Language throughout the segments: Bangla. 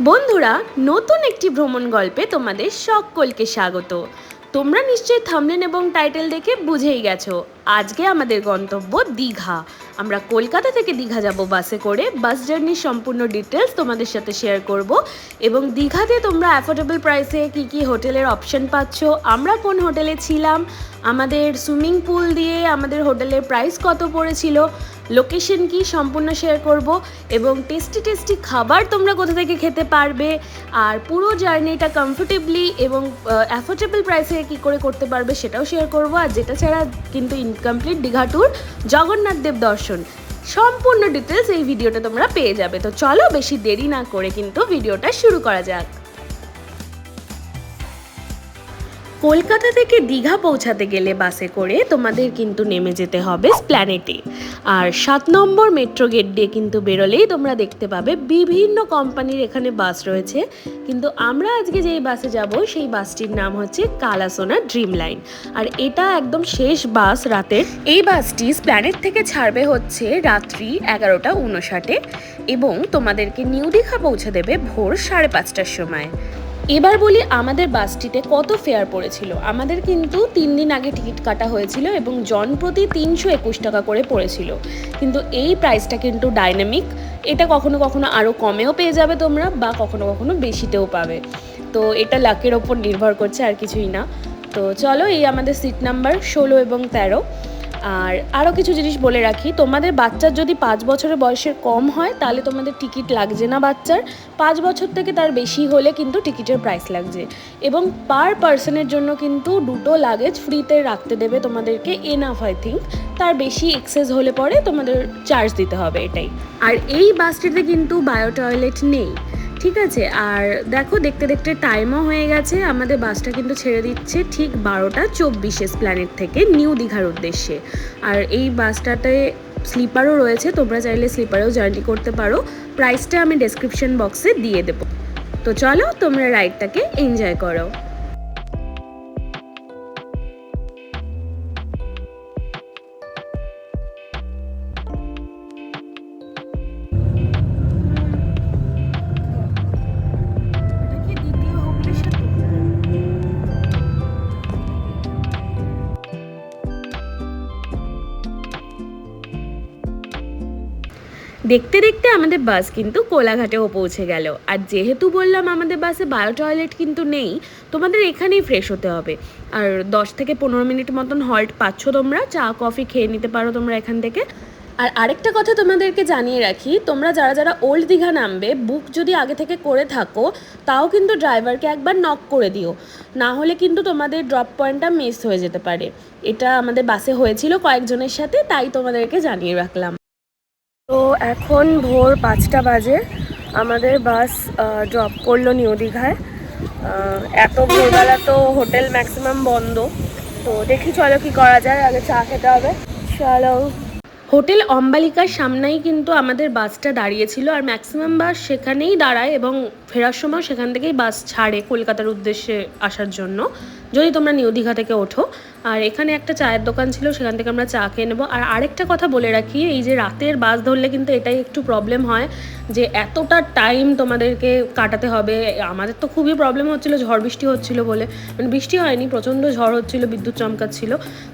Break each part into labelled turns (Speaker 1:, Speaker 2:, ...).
Speaker 1: বন্ধুরা, নতুন একটি ভ্রমণ গল্পে তোমাদের সকলকে স্বাগত। তোমরা নিশ্চয়ই থাম্বনেল এবং টাইটেল দেখে বুঝেই গেছো আজকে আমাদের গন্তব্য দীঘা। আমরা কলকাতা থেকে দীঘা যাব বাসে করে। বাস জার্নির সম্পূর্ণ ডিটেলস তোমাদের সাথে শেয়ার করব এবং দীঘাতে তোমরা অ্যাফোর্ডেবল প্রাইসে কি কি হোটেলের অপশন পাচ্ছ, আমরা কোন হোটেলে ছিলাম, আমাদের সুইমিং পুল দিয়ে আমাদের হোটেলের প্রাইস কত পড়েছিল, লোকেশন কি, সম্পূর্ণ শেয়ার করব এবং টেস্টি টেস্টি খাবার তোমরা কোথা থেকে খেতে পারবে, আর পুরো জার্নিটা কমফোর্টেবলি এবং অ্যাফোর্ডেবল প্রাইসে কি করে করতে পারবে সেটাও শেয়ার করব। আর যেটা ছাড়া কিন্তু ইনকমপ্লিট দীঘা ট্যুর, জগন্নাথ দেব দর্শন, সম্পূর্ণ ডিটেলস এই ভিডিওটা তোমরা পেয়ে যাবে। তো চলো বেশি দেরি না করে কিন্তু ভিডিওটা শুরু করা যাক। কলকাতা থেকে দীঘা পৌঁছাতে গেলে বাসে করে তোমাদের কিন্তু নেমে যেতে হবে এসপ্ল্যানেডে। আর 7 নম্বর মেট্রো গেট দিয়ে কিন্তু বেরোলেই তোমরা দেখতে পাবে বিভিন্ন কোম্পানির এখানে বাস রয়েছে, কিন্তু আমরা আজকে যেই বাসে যাব সেই বাসটির নাম হচ্ছে কালাসোনা ড্রিম লাইন। আর এটা একদম শেষ বাস রাতের। এই বাসটি এসপ্ল্যানেড থেকে ছাড়বে হচ্ছে রাত্রি 11:59 এবং তোমাদেরকে নিউ দীঘা পৌঁছে দেবে ভোর 5:30টার সময়। এবার বলি আমাদের বাসটিতে কত ফেয়ার পড়েছিল। আমাদের কিন্তু 3 দিন আগে টিকিট কাটা হয়েছিল এবং জনপ্রতি 321 টাকা করে পড়েছিল, কিন্তু এই প্রাইসটা কিন্তু ডাইনামিক। এটা কখনো কখনো আরও কমেও পেয়ে যাবে তোমরা, বা কখনো কখনো বেশিতেও পাবে। তো এটা লাকের ওপর নির্ভর করছে, আর কিছুই না। তো চলো, এই আমাদের সিট নাম্বার 16 এবং 13। আর আরও কিছু জিনিস বলে রাখি, তোমাদের বাচ্চার যদি 5 বছরের বয়সের কম হয় তাহলে তোমাদের টিকিট লাগছে না। বাচ্চার 5 বছর থেকে তার বেশি হলে কিন্তু টিকিটের প্রাইস লাগছে। এবং পার পার্সনের জন্য কিন্তু 2টো লাগেজ ফ্রিতে রাখতে দেবে তোমাদেরকে, এনাফ আই থিঙ্ক। তার বেশি এক্সেস হলে পরে তোমাদের চার্জ দিতে হবে, এটাই। আর এই বাসটিতে কিন্তু বায়ো টয়লেট নেই, ঠিক আছে। আর দেখো, দেখতে দেখতে টাইমও হয়ে গেছে। আমাদের বাসটা কিন্তু ছেড়ে দিচ্ছে ঠিক 12:24 এসপ্ল্যানেড থেকে নিউ দীঘার উদ্দেশ্যে। আর এই বাসটাতে স্লিপারও রয়েছে, তোমরা চাইলে স্লিপারেও জার্নি করতে পারো। প্রাইসটা আমি ডেসক্রিপশন বক্সে দিয়ে দেবো। তো চলো, তোমরা রাইডটাকে এনজয় করো। দেখতে দেখতে আমাদের বাস কিন্তু কোলাঘাটেও পৌঁছে গেল। আর যেহেতু বললাম আমাদের বাসে বায়ো টয়লেট কিন্তু নেই, তোমাদের এখানেই ফ্রেশ হতে হবে। আর 10 থেকে 15 মিনিট মতন হল্ট পাচ্ছ, তোমরা চা কফি খেয়ে নিতে পারো তোমরা এখান থেকে। আর আরেকটা কথা তোমাদেরকে জানিয়ে রাখি, তোমরা যারা যারা ওল্ড দীঘা নামবে, বুক যদি আগে থেকে করে থাকো তাও কিন্তু ড্রাইভারকে একবার নক করে দিও, না হলে কিন্তু তোমাদের ড্রপ পয়েন্টটা মিস হয়ে যেতে পারে। এটা আমাদের বাসে হয়েছিল কয়েকজনের সাথে, তাই তোমাদেরকে জানিয়ে রাখলাম। তো এখন ভোর 5টা বাজে, আমাদের বাস ড্রপ করলো নিউ দীঘায়। এত ভোরবেলা তো হোটেল ম্যাক্সিমাম বন্ধ, তো দেখি চলো কি করা যায়। আগে চা খেতে হবে, চলো। হোটেল অম্বালিকার সামনেই কিন্তু আমাদের বাসটা দাঁড়িয়েছিল, আর ম্যাক্সিমাম বাস সেখানেই দাঁড়ায় এবং ফেরার সময় সেখান থেকেই বাস ছাড়ে কলকাতার উদ্দেশ্যে আসার জন্য, যদি তোমরা নিউ দীঘা থেকে ওঠো। আর এখানে একটা চায়ের দোকান ছিল, সেখান থেকে আমরা চা খেয়ে নেবো। আর আরেকটা কথা বলে রাখি, এই যে রাতের বাস ধরলে কিন্তু এটাই একটু প্রবলেম হয় যে এতটা টাইম তোমাদেরকে কাটাতে হবে। আমাদের তো খুবই প্রবলেম হচ্ছিলো, ঝড় বৃষ্টি হচ্ছিলো বলে। মানে বৃষ্টি হয়নি, প্রচণ্ড ঝড় হচ্ছিলো, বিদ্যুৎ চমকাচ্ছিল।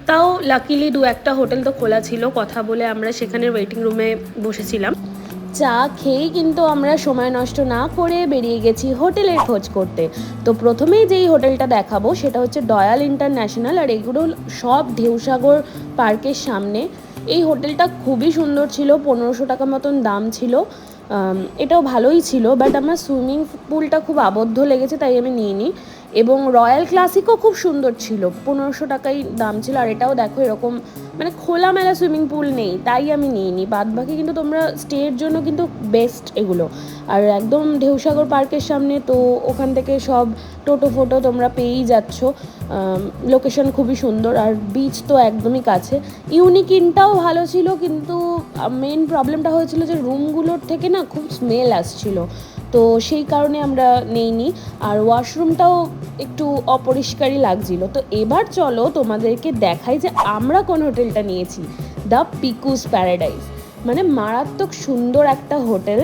Speaker 1: তাও লাকিলি 2-1টা হোটেল তো খোলা ছিল, কথা বলে আমরা সেখানে ওয়েটিং রুমে বসেছিলাম। চা খেয়েই কিন্তু আমরা সময় নষ্ট না করে বেরিয়ে গেছি হোটেলের খোঁজ করতে। তো প্রথমেই যেই হোটেলটা দেখাবো সেটা হচ্ছে ডয়াল ইন্টারন্যাশনাল, আর এগুলো সব ঢেউসাগর পার্কের সামনে। এই হোটেলটা খুবই সুন্দর ছিল, 1500 টাকা মতন দাম ছিল। এটাও ভালোই ছিল, বাট আমার সুইমিং পুলটা খুব আবদ্ধ লেগেছে, তাই আমি নিইনি। এবং রয়্যাল ক্লাসিকও খুব সুন্দর ছিল, 1500 টাকাই দাম ছিল। আর এটাও দেখো এরকম মানে খোলামেলা সুইমিং পুল নেই, তাই আমি নিইনি। বাদ বাকি কিন্তু তোমরা স্টের জন্য কিন্তু বেস্ট এগুলো। আর একদম ঢেউসাগর পার্কের সামনে, তো ওখান থেকে সব টোটো ফোটো তোমরা পেয়েই যাচ্ছ। লোকেশন খুবই সুন্দর, আর বিচ তো একদমই কাছে। ইউনিক ইনটাও ভালো ছিল, কিন্তু মেন প্রবলেমটা হয়েছিল যে রুমগুলোর থেকে না খুব স্মেল আসছিল, তো সেই কারণে আমরা নেইনি। আর ওয়াশরুমটাও একটু অপরিষ্কারই লাগছিল। তো এবার চলো তোমাদেরকে দেখাই যে আমরা কোন হোটেলটা নিয়েছি, দ্য পিকুস প্যারাডাইস। মানে মারাত্মক সুন্দর একটা হোটেল,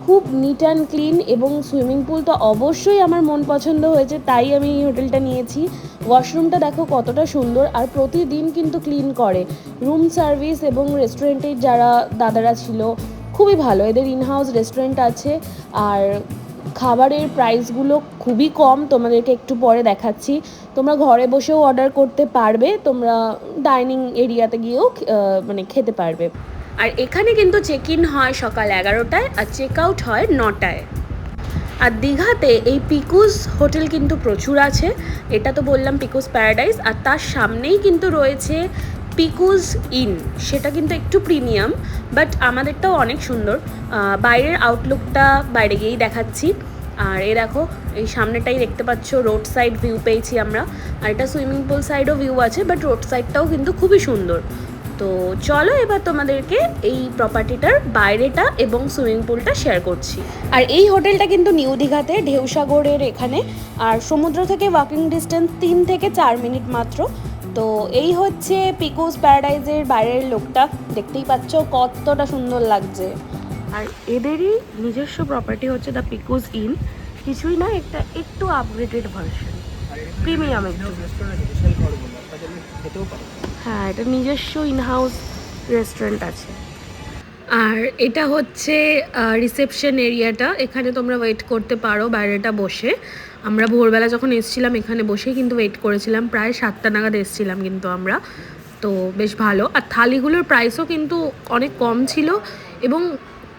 Speaker 1: খুব নিট অ্যান্ড ক্লিন, এবং সুইমিং পুল তো অবশ্যই আমার মন পছন্দ হয়েছে, তাই আমি এই হোটেলটা নিয়েছি। ওয়াশরুমটা দেখো কতটা সুন্দর, আর প্রতিদিন কিন্তু ক্লিন করে। রুম সার্ভিস এবং রেস্টুরেন্টের যারা দাদারা ছিল খুবই ভালো, এদের ইনহাউস রেস্টুরেন্ট আছে। আর খাবারের প্রাইসগুলো খুবই কম, তোমাদেরকে একটু পরে দেখাচ্ছি। তোমরা ঘরে বসেও অর্ডার করতে পারবে, তোমরা ডাইনিং এরিয়াতে গিয়েও মানে খেতে পারবে। আর এখানে কিন্তু চেক ইন হয় সকাল 11টায় আর চেক আউট হয় 9টায়। আর দীঘাতে এই পিকুস হোটেল কিন্তু প্রচুর আছে, এটা তো বললাম পিকুস প্যারাডাইস, আর তার সামনেই কিন্তু রয়েছে পিকুস ইন, সেটা কিন্তু একটু প্রিমিয়াম, বাট আমাদেরটাও অনেক সুন্দর। বাইরের আউটলুকটা বাইরে গিয়েই দেখাচ্ছি। আর এ দেখো, এই সামনেটাই দেখতে পাচ্ছ রোড সাইড ভিউ পেয়েছি আমরা, আর এটা সুইমিং পুল সাইডও ভিউ আছে, বাট রোড সাইডটাও কিন্তু খুবই সুন্দর। তো চলো এবার তোমাদেরকে এই প্রপার্টিটার বাইরেটা এবং সুইমিং পুলটা শেয়ার করছি। আর এই হোটেলটা কিন্তু নিউ দীঘাতে ঢেউসাগরের এখানে, আর সমুদ্র থেকে ওয়াকিং ডিস্টেন্স 3 থেকে 4 মিনিট মাত্র। তো এই হচ্ছে পিকুস প্যারাডাইজের বাইরের লোকটা, দেখতেই পাচ্ছ কতটা সুন্দর লাগছে। আর এদেরই নিজস্ব প্রপার্টি হচ্ছে দ্য পিকুস ইন, কিছুই না, একটা একটু আপগ্রেডেড ভার্সন, প্রিমিয়াম একটু। হ্যাঁ, এটা নিজস্ব ইনহাউস রেস্টুরেন্ট আছে। আর এটা হচ্ছে রিসেপশন এরিয়াটা, এখানে তোমরা ওয়েট করতে পারো বাইরেটা বসে। আমরা ভোরবেলা যখন এসেছিলাম এখানে বসেই কিন্তু ওয়েট করেছিলাম, প্রায় 7টা নাগাদ এসেছিলাম কিন্তু আমরা। তো বেশ ভালো, আর থালিগুলোর প্রাইসও কিন্তু অনেক কম ছিল এবং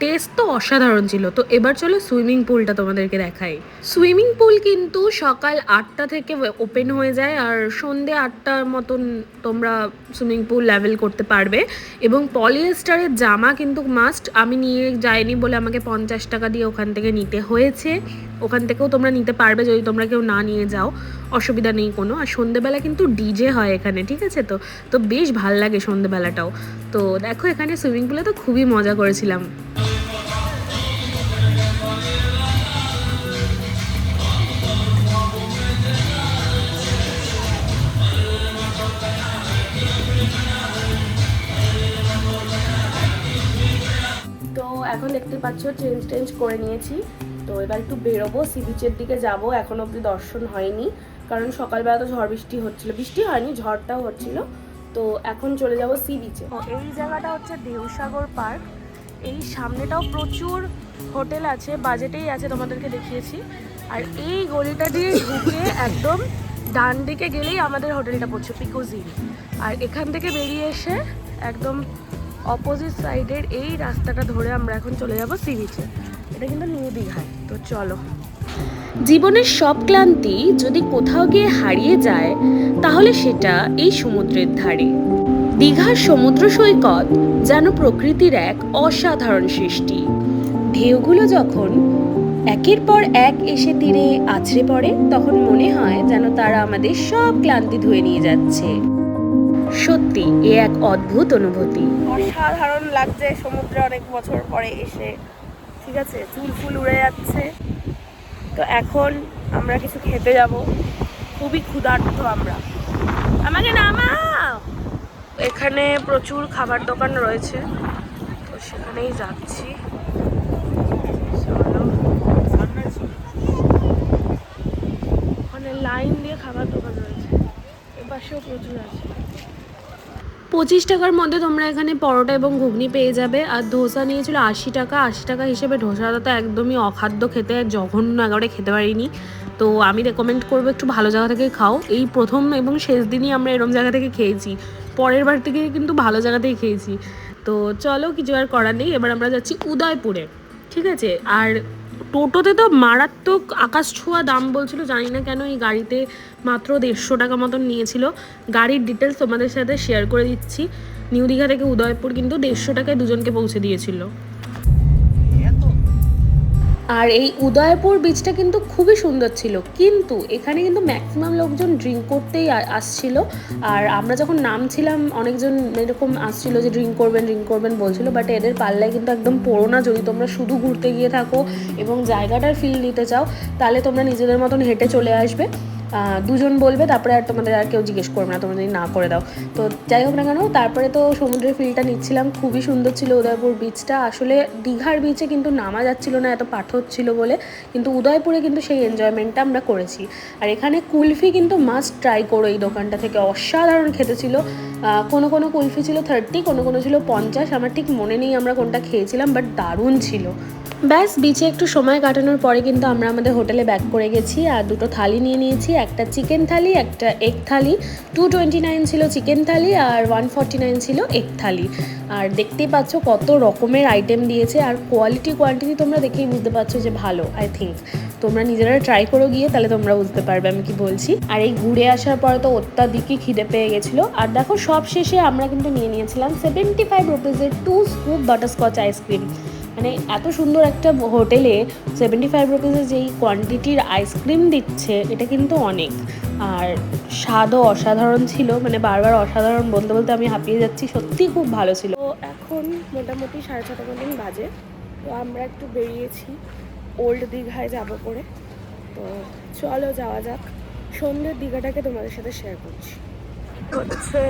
Speaker 1: টেস্ট তো অসাধারণ ছিল। তো এবার চলো সুইমিং পুলটা তোমাদেরকে দেখাই। সুইমিং পুল কিন্তু সকাল 8টা থেকে ওপেন হয়ে যায়, আর সন্ধে 8টার মতন তোমরা সুইমিং পুল লেভেল করতে পারবে। এবং পলিয়েস্টারের জামা কিন্তু মাস্ট, আমি নিয়ে যাইনি বলে আমাকে 50 টাকা দিয়ে ওখান থেকে নিতে হয়েছে। ওখান থেকেও তোমরা নিতে পারবে যদি তোমরা কেউ না নিয়ে যাও, অসুবিধা নেই কোনো। আর সন্ধেবেলা কিন্তু ডিজে হয় এখানে, ঠিক আছে? তো বেশ ভাল লাগে সন্ধেবেলাটাও। তো দেখো এখানে সুইমিং পুলে তো খুবই মজা করেছিলাম। তো এখন দেখতে পাচ্ছ চেঞ্জ করে নিয়েছি, তো এবার একটু বেরোবো, সি বিচের দিকে যাবো। এখন অবধি দর্শন হয়নি, কারণ সকালবেলা তো ঝড় বৃষ্টি হচ্ছিলো, বৃষ্টি হয়নি ঝড়টাও হচ্ছিল। তো এখন চলে যাব সি বিচে। এই জায়গাটা হচ্ছে ঢেউসাগর পার্ক, এই সামনেটাও প্রচুর হোটেল আছে, বাজেটেই আছে, তোমাদেরকে দেখিয়েছি। আর এই গলিটা দিয়ে ঢুকে একদম ডান দিকে গেলেই আমাদের হোটেলটা পড়ছে, পিকুস ইন। আর এখান থেকে বেরিয়ে এসে একদম অপোজিট সাইডের এই রাস্তাটা ধরে আমরা এখন চলে যাব সি বিচে। এটা কিন্তু নিউ দীঘায়। তো চলো। জীবনের সব ক্লান্তি যদি কোথাও গিয়ে হারিয়ে যায়, তাহলে সেটা এই সমুদ্রের ধারে। দীঘার সমুদ্র সৈকত যেন প্রকৃতির এক অসাধারণ সৃষ্টি। ঢেউগুলো যখন একের পর এক এসে তীরে আছড়ে পড়ে, তখন মনে হয় যেন তারা আমাদের সব ক্লান্তি ধুয়ে নিয়ে যাচ্ছে। সত্যি এ এক অদ্ভুত অনুভূতি। অসাধারণ লাগছে সমুদ্রে অনেক বছর পরে এসে, ঠিক আছে? চুল ফুল উড়ে যাচ্ছে। তো এখন আমরা কিছু খেতে যাব, খুবই ক্ষুধার্ত আমরা। আমাকে নামাও। এখানে প্রচুর খাবার দোকান রয়েছে, তো সেখানেই যাচ্ছি। চলো, ওখানে লাইন দিয়ে খাবার দোকান রয়েছে, এপাশেও প্রচুর আছে। 25 টাকার মধ্যে তোমরা এখানে পরোটা এবং ঘুগনি পেয়ে যাবে। আর ধোসা নিয়েছিল 80 টাকা। 80 টাকা হিসেবে ধোসাটা তো একদমই অখাদ্য খেতে, জঘন্য, একেবারে খেতে পারিনি। তো আমি রেকমেন্ড করবো একটু ভালো জায়গা থেকে খাও। এই প্রথম এবং শেষ দিনই আমরা এরম জায়গা থেকে খেয়েছি, পরের বার থেকে কিন্তু ভালো জায়গাতেই খেয়েছি। তো চলো, কিছু আর করার নেই, এবার আমরা যাচ্ছি উদয়পুরে, ঠিক আছে? আর টোটোতে তো মারাত্মক আকাশ ছোঁয়া দাম বলছিল, জানি না কেন। এই গাড়িতে মাত্র 150 টাকা মতন নিয়েছিল। গাড়ির ডিটেলস তোমাদের সাথে শেয়ার করে দিচ্ছি। নিউ দীঘা থেকে উদয়পুর কিন্তু 150 টাকায় দুজনকে পৌঁছে দিয়েছিল। আর এই উদয়পুর বিচটা কিন্তু খুবই সুন্দর ছিল, কিন্তু এখানে কিন্তু ম্যাক্সিমাম লোকজন ড্রিঙ্ক করতেই আসছিল। আর আমরা যখন নামছিলাম অনেকজন এরকম আসছিল যে ড্রিঙ্ক করবেন বলছিল, বাট এদের পাল্লায় কিন্তু একদম পড়ো না। যদি তোমরা শুধু ঘুরতে গিয়ে থাকো এবং জায়গাটার ফিল নিতে চাও, তাহলে তোমরা নিজেদের মতন হেঁটে চলে আসবে। দুজন বলবে, তারপরে আর তোমাদের আর কেউ জিজ্ঞেস করবে না, তোমরা যদি না করে দাও। তো যাই হোক না কেন, তারপরে তো সমুদ্রের ফিলটা নিচ্ছিলাম, খুবই সুন্দর ছিল উদয়পুর বিচটা। আসলে দীঘার বিচে কিন্তু নামা যাচ্ছিল না, এত পাথর ছিল বলে, কিন্তু উদয়পুরে কিন্তু সেই এনজয়মেন্টটা আমরা করেছি। আর এখানে কুলফি কিন্তু মাস্ট ট্রাই করো, এই দোকানটা থেকে অসাধারণ খেতে ছিল। কোনো কোনো কুলফি ছিল 30, কোনো কোনো ছিল 50, আমার ঠিক মনে নেই আমরা কোনটা খেয়েছিলাম, বাট দারুণ ছিল। ব্যাস বিচে একটু সময় কাটানোর পরে কিন্তু আমরা আমাদের হোটেলে ব্যাক করে গেছি, আর দুটো থালি নিয়ে নিয়েছি, একটা চিকেন থালি, একটা এগ থালি। 229 ছিল চিকেন থালি আর 149 ছিল এগ থালি। আর দেখতেই পাচ্ছ কত রকমের আইটেম দিয়েছে, আর কোয়ান্টিটি তোমরা দেখেই বুঝতে পারছো যে ভালো। আই থিঙ্ক তোমরা নিজেরা ট্রাই করো গিয়ে, তাহলে তোমরা বুঝতে পারবে আমি কি বলছি। আর এই ঘুরে আসার পরে তো অত্যাধিকই খিদে পেয়ে গেছিলো। আর দেখো সব শেষে আমরা কিন্তু নিয়ে নিয়েছিলাম 75 রুপিসের 2 স্কুপ বাটারস্কচ আইসক্রিম। মানে এত সুন্দর একটা হোটেলে 75 রুপিসের যেই কোয়ান্টিটির আইসক্রিম দিচ্ছে, এটা কিন্তু অনেক। আর স্বাদও অসাধারণ ছিল, মানে বারবার অসাধারণ বলতে বলতে আমি হাঁপিয়ে যাচ্ছি, সত্যি খুব ভালো ছিল। তো এখন মোটামুটি 6:30 মতন বাজে, তো আমরা একটু বেরিয়েছি ওল্ড দীঘায় যাব করে। তো চলো যাওয়া যাক, সন্ধ্যের দীঘাটাকে তোমাদের সাথে শেয়ার করছি। হচ্ছে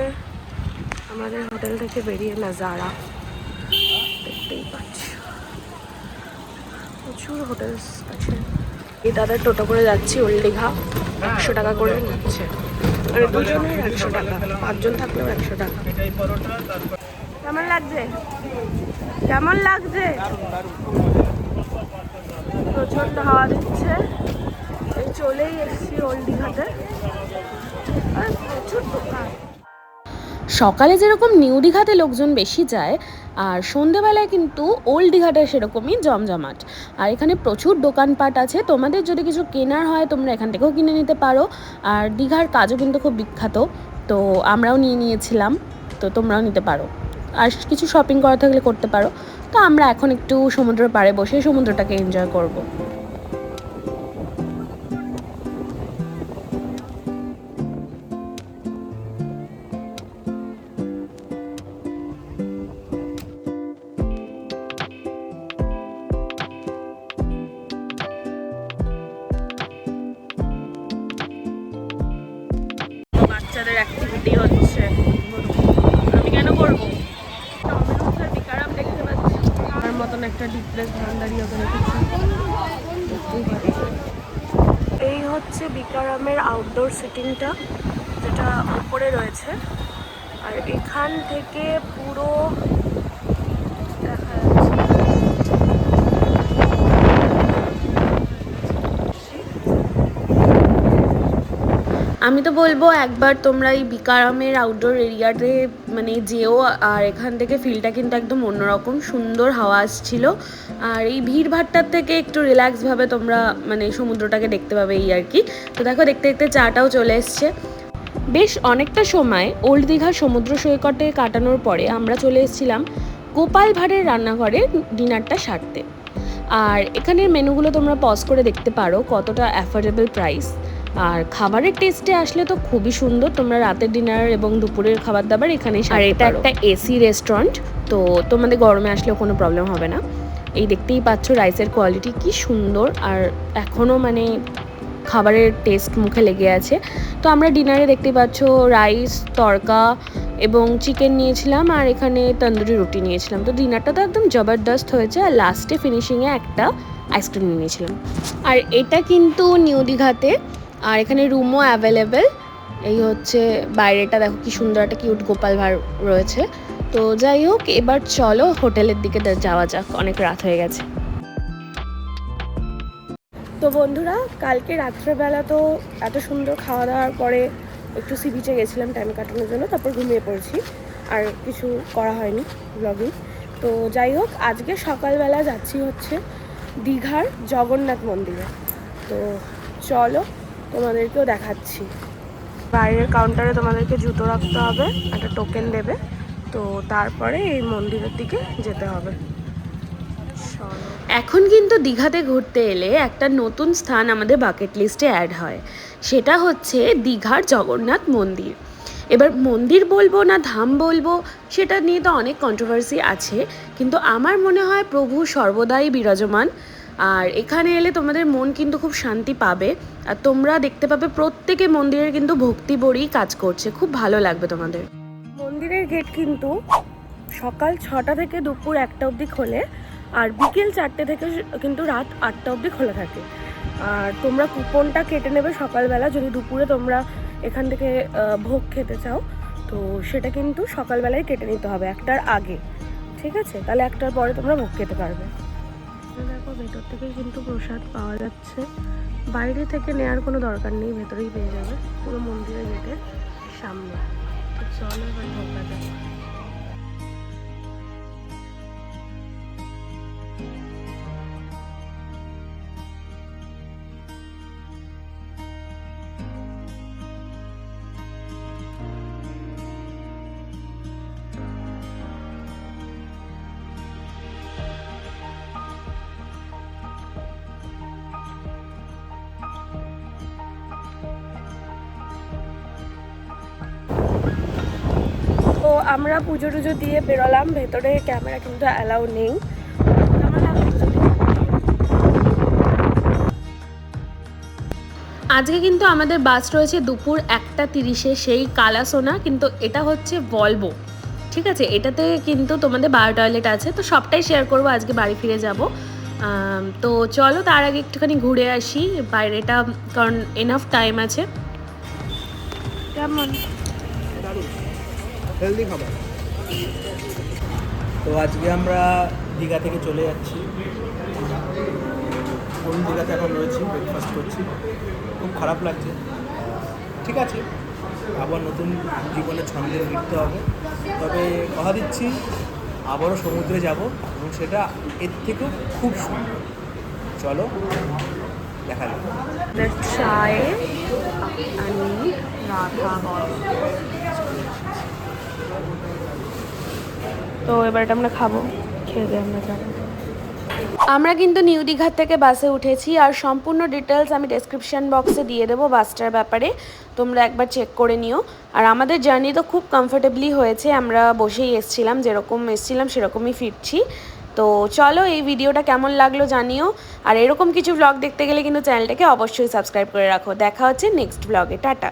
Speaker 1: আমাদের হোটেল থেকে বেরিয়ে নাজারা দেখতেই পাচ্ছি, প্রচুর হোটেলস আছে। এই দাদা টোটো করে যাচ্ছি ওল্ড দীঘা, 100 টাকা করে নিচ্ছে, মানে দুজনের 100 টাকা, 5 জন থাকলেও 100 টাকা। কেমন লাগছে? কেমন লাগছে? প্রচন্ড হাওয়া দিচ্ছে। এই চলেই এসেছি ওল্ড দীঘাতে, আর প্রচুর দোকান। সকালে যেরকম নিউ দীঘাতে লোকজন বেশি যায়, আর সন্ধেবেলায় কিন্তু ওল্ড দীঘাটা সেরকমই জমজমাট। আর এখানে প্রচুর দোকানপাট আছে, তোমাদের যদি কিছু কেনার হয় তোমরা এখান থেকেও কিনে নিতে পারো। আর দীঘার কাজও কিন্তু খুব বিখ্যাত, তো আমরাও নিয়ে নিয়েছিলাম, তো তোমরাও নিতে পারো। আর কিছু শপিং করা থাকলে করতে পারো। তো আমরা এখন একটু সমুদ্রের পাড়ে বসে সমুদ্রটাকে এনজয় করব। বাচ্চাদের অ্যাক্টিভিটি হচ্ছে, আমি কেন করবো? বিকারাম দেখতে পাচ্ছি, আমার মতন একটা ডিপ্রেস ভান্ডারি ওখানে কিছু। এই হচ্ছে বিকারামের আউটডোর সিটিংটা, যেটা উপরে রয়েছে। আর এখান থেকে পুরো দেখা যাচ্ছে। আমি তো বলবো একবার তোমরা এই বিকারামের আউটডোর এরিয়াতে মানে যেও, আর এখান থেকে ফিলটা কিন্তু একদম অন্যরকম, সুন্দর হাওয়া আসছিল। আর এই ভিড়ভাট্টার থেকে একটু রিল্যাক্সভাবে তোমরা মানে সমুদ্রটাকে দেখতে পাবে, এই আর কি। তো দেখো দেখতে দেখতে চাটাও চলে এসছে। বেশ অনেকটা সময় ওল্ড দীঘার সমুদ্র সৈকতে কাটানোর পরে আমরা চলে এসেছিলাম গোপাল ভাঁড়ের রান্নাঘরে ডিনারটা সারতে। আর এখানের মেনুগুলো তোমরা পজ করে দেখতে পারো, কতটা অ্যাফোর্ডেবল প্রাইস। আর খাবারের টেস্টে আসলে তো খুবই সুন্দর, তোমরা রাতের ডিনার এবং দুপুরের খাবার দাবার এখানেই। আর এটা একটা এসি রেস্টুরেন্ট, তো তোমাদের গরমে আসলেও কোনো প্রবলেম হবে না। এই দেখতেই পাচ্ছ রাইসের কোয়ালিটি কি সুন্দর, আর এখনও মানে খাবারের টেস্ট মুখে লেগে আছে। তো আমরা ডিনারে দেখতে পাচ্ছ রাইস, তড়কা এবং চিকেন নিয়েছিলাম, আর এখানে তন্দুরি রুটি নিয়েছিলাম। তো ডিনারটা তো একদম জবরদস্ত হয়েছে, আর লাস্টে ফিনিশিংয়ে একটা আইসক্রিম নিয়েছিলাম। আর এটা কিন্তু নিউ দীঘাতে, আর এখানে রুমও অ্যাভেলেবেল। এই হচ্ছে বাইরেটা, দেখো কি সুন্দর একটা কিউট গোপাল ভাঁড় রয়েছে। তো যাই হোক, এবার চলো হোটেলের দিকে যাওয়া যাক, অনেক রাত হয়ে গেছে। তো বন্ধুরা, কালকে রাত্রেবেলা তো এত সুন্দর খাওয়া দাওয়ার পরে একটু সি বিচে গেছিলাম টাইম কাটানোর জন্য, তারপর ঘুমিয়ে পড়েছি, আর কিছু করা হয়নি ব্লগিং। তো যাই হোক, আজকে সকালবেলা যাচ্ছি হচ্ছে দীঘার জগন্নাথ মন্দিরে। তো চলো তোমাদেরকেও দেখাচ্ছি। বাইরের কাউন্টারে তোমাদেরকে জুতো রাখতে হবে, একটা টোকেন দেবে, তো তারপরে এই মন্দিরের দিকে যেতে হবে। এখন কিন্তু দীঘাতে ঘুরতে এলে একটা নতুন স্থান আমাদের বাকেট লিস্টে অ্যাড হয়, সেটা হচ্ছে দীঘার জগন্নাথ মন্দির। এবার মন্দির বলবো না ধাম বলবো, সেটা নিয়ে তো অনেক কন্ট্রোভার্সি আছে, কিন্তু আমার মনে হয় প্রভু সর্বদাই বিরাজমান। আর এখানে এলে তোমাদের মন কিন্তু খুব শান্তি পাবে। আর তোমরা দেখতে পাবে প্রত্যেকে মন্দিরের কিন্তু ভক্তি ভরেই কাজ করছে, খুব ভালো লাগবে তোমাদের। মন্দিরের গেট কিন্তু সকাল 6টা থেকে দুপুর 1টা অবধি খোলে, আর বিকেল 4টে থেকে কিন্তু রাত 8টা অবধি খোলা থাকে। আর তোমরা কুপনটা কেটে নেবে সকালবেলা, যদি দুপুরে তোমরা এখান থেকে ভোগ খেতে চাও তো সেটা কিন্তু সকালবেলায় কেটে নিতে হবে 1টার আগে, ঠিক আছে? তাহলে 1টার পরে তোমরা ভোগ খেতে পারবে। দেখো ভেতর থেকে কিন্তু প্রসাদ পাওয়া যাচ্ছে, বাইরে থেকে নেওয়ার কোনো দরকার নেই, ভেতরেই পেয়ে যাবে পুরো মন্দিরের গেটের সামনে। তো চলো এবার ভোগটা যাবে। তো আমরা পুজো টুজো দিয়ে বেরোলাম, ভেতরে ক্যামেরা কিন্তু অ্যালাউ নেই। আজকে কিন্তু আমাদের বাস রয়েছে দুপুর 1:30-এ, সেই কালাসোনা, কিন্তু এটা হচ্ছে ভলভো, ঠিক আছে? এটাতে কিন্তু তোমাদের বায়ো টয়লেট আছে, তো সবটাই শেয়ার করবো, আজকে বাড়ি ফিরে যাব। তো চলো তার আগে একটুখানি ঘুরে আসি বাইরেটা, কারণ এনাফ টাইম আছে। কেমন
Speaker 2: হেলদি খাবার। তো আজকে আমরা দীঘা থেকে চলে যাচ্ছি, কোন দীঘাতে এখন রয়েছি, ব্রেকফাস্ট করছি, খুব খারাপ লাগছে। ঠিক আছে, আবার নতুন জীবনে ছন্দে ফিরতে হবে, তবে কথা দিচ্ছি আবারও সমুদ্রে যাব, এবং সেটা এর থেকেও খুব সুন্দর। চলো দেখা যাবে।
Speaker 1: চায়ে आणि রাধা বল। তো এবার এটা আমরা খাবো, খেয়ে দিয়ে আমরা যাবো। আমরা কিন্তু নিউ দীঘার থেকে বাসে উঠেছি, আর সম্পূর্ণ ডিটেলস আমি ডেসক্রিপশন বক্সে দিয়ে দেবো বাসটার ব্যাপারে, তোমরা একবার চেক করে নিও। আর আমাদের জার্নি তো খুব কমফোর্টেবলি হয়েছে, আমরা বসেই এসছিলাম, যেরকম এসছিলাম সেরকমই ফিরছি। তো চলো এই ভিডিওটা কেমন লাগলো জানিও, আর এরকম কিছু ব্লগ দেখতে গেলে কিন্তু চ্যানেলটাকে অবশ্যই সাবস্ক্রাইব করে রাখো। দেখা হচ্ছে নেক্সট ব্লগে, টাটা।